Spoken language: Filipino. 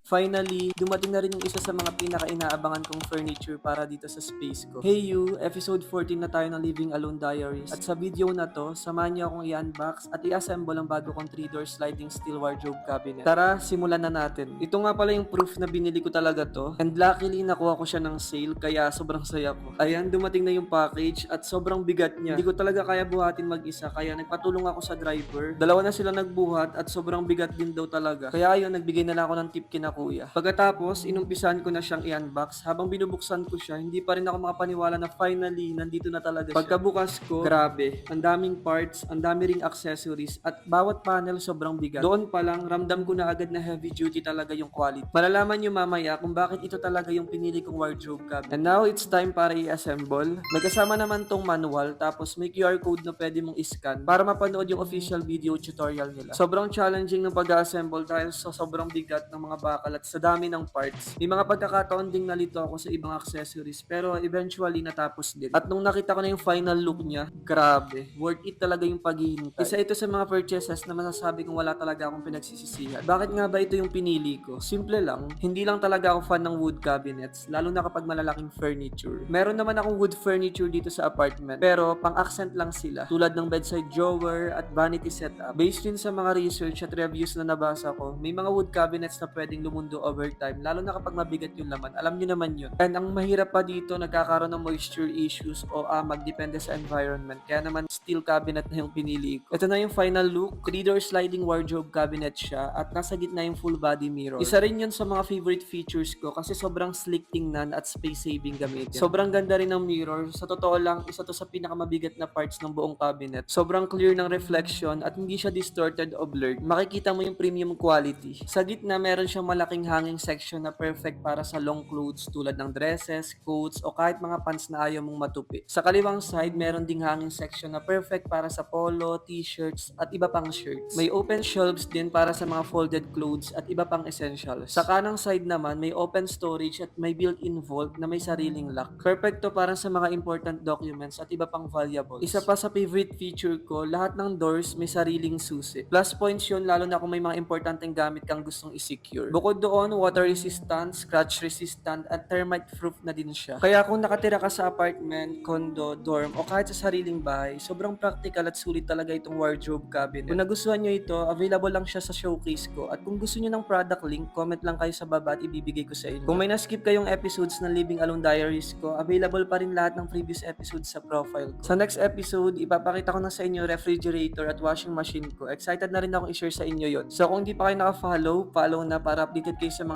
Finally, dumating na rin yung isa sa mga pinaka-inaabangan kong furniture para dito sa space ko. Hey you, episode 14 na tayo ng Living Alone Diaries. At sa video na to, samahan niyo akong i-unbox at i-assemble ang bago kong 3-door sliding steel wardrobe cabinet. Tara, simulan na natin. Ito nga pala yung proof na binili ko talaga to. And luckily, nakuha ko siya ng sale, kaya sobrang saya ko. Ayan, dumating na yung package at sobrang bigat niya. Hindi ko talaga kaya buhatin mag-isa, kaya nagpatulong ako sa driver. Dalawa na sila nagbuhat at sobrang bigat din daw talaga. Kaya ayun, nagbigay na lang ako ng tip kina kuya. Pagkatapos, inumpisahan ko na siyang i-unbox. Habang binubuksan ko siya, hindi pa rin ako makapaniwala na finally, nandito na talaga siya. Pagkabukas ko, grabe. Ang daming parts, ang dami ring accessories, at bawat panel sobrang bigat. Doon pa lang, ramdam ko na agad na heavy duty talaga yung quality. Malalaman nyo mamaya kung bakit ito talaga yung pinili kong wardrobe cabinet. And now, it's time para i-assemble. May kasama naman tong manual, tapos may QR code na pwede mong i-scan para mapanood yung official video tutorial nila. Sobrang challenging ng pag-assemble dahil sa sobrang bigat ng mga bakal at sa dami ng parts. May mga pagkakataon ding nalito ako sa ibang accessories pero eventually natapos din. At nung nakita ko na yung final look niya, grabe. Worth it talaga yung paghihintay. Isa ito sa mga purchases na masasabi kong wala talaga akong pinagsisisihan. Bakit nga ba ito yung pinili ko? Simple lang. Hindi lang talaga ako fan ng wood cabinets, lalo na kapag malalaking furniture. Meron naman akong wood furniture dito sa apartment, pero pang-accent lang sila. Tulad ng bedside drawer at vanity setup. Based din sa mga research at reviews na nabasa ko, may mga wood cabinets na pwedeng lumundo over time, lalo na kapag mabigat yung laman. Alam nyo naman yun. And ang mahirap pa dito, nagkakaroon ng moisture issues o magdepende sa environment. Kaya naman, steel cabinet na yung pinili ko. Ito na yung final look. 3-door sliding wardrobe cabinet siya at nasa gitna yung full body mirror. Isa rin yun sa mga favorite features ko kasi sobrang slick tingnan at space saving gamitin. Sobrang ganda rin ng mirror. Sa totoo lang, isa to sa pinakamabigat na parts ng buong cabinet. Sobrang clear ng reflection at hindi siya distorted o blurred. Makikita mo yung premium quality. Sa gitna, meron siyang malaking hanging section na perfect para sa long clothes tulad ng dresses, coats, o kahit mga pants na ayaw mong matupi. Sa kaliwang side, meron ding hanging section na perfect para sa polo, t-shirts, at iba pang shirts. May open shelves din para sa mga folded clothes at iba pang essentials. Sa kanang side naman, may open storage at may built-in vault na may sariling lock. Perfect to para sa mga important documents at iba pang valuables. Isa pa sa favorite feature ko, lahat ng doors may sariling susi. Plus points yun lalo na kung may mga importanteng gamit kang gustong i-secure. Bukod doon, water resistant, scratch resistant, at termite proof na din siya. Kaya kung nakatira ka sa apartment, condo, dorm, o kahit sa sariling bahay, sobrang practical at sulit talaga itong wardrobe cabinet. Kung nagustuhan nyo ito, available lang siya sa showcase ko. At kung gusto nyo ng product link, comment lang kayo sa baba at ibibigay ko sa inyo. Kung may na-skip kayong episodes ng Living Alone Diaries ko, available pa rin lahat ng previous episodes sa profile ko. Sa next episode, ipapakita ko na sa inyo refrigerator at washing machine ko. Excited na rin akong i-share sa inyo yon. So kung hindi pa kayo naka-follow, follow na para updated kayo sa mga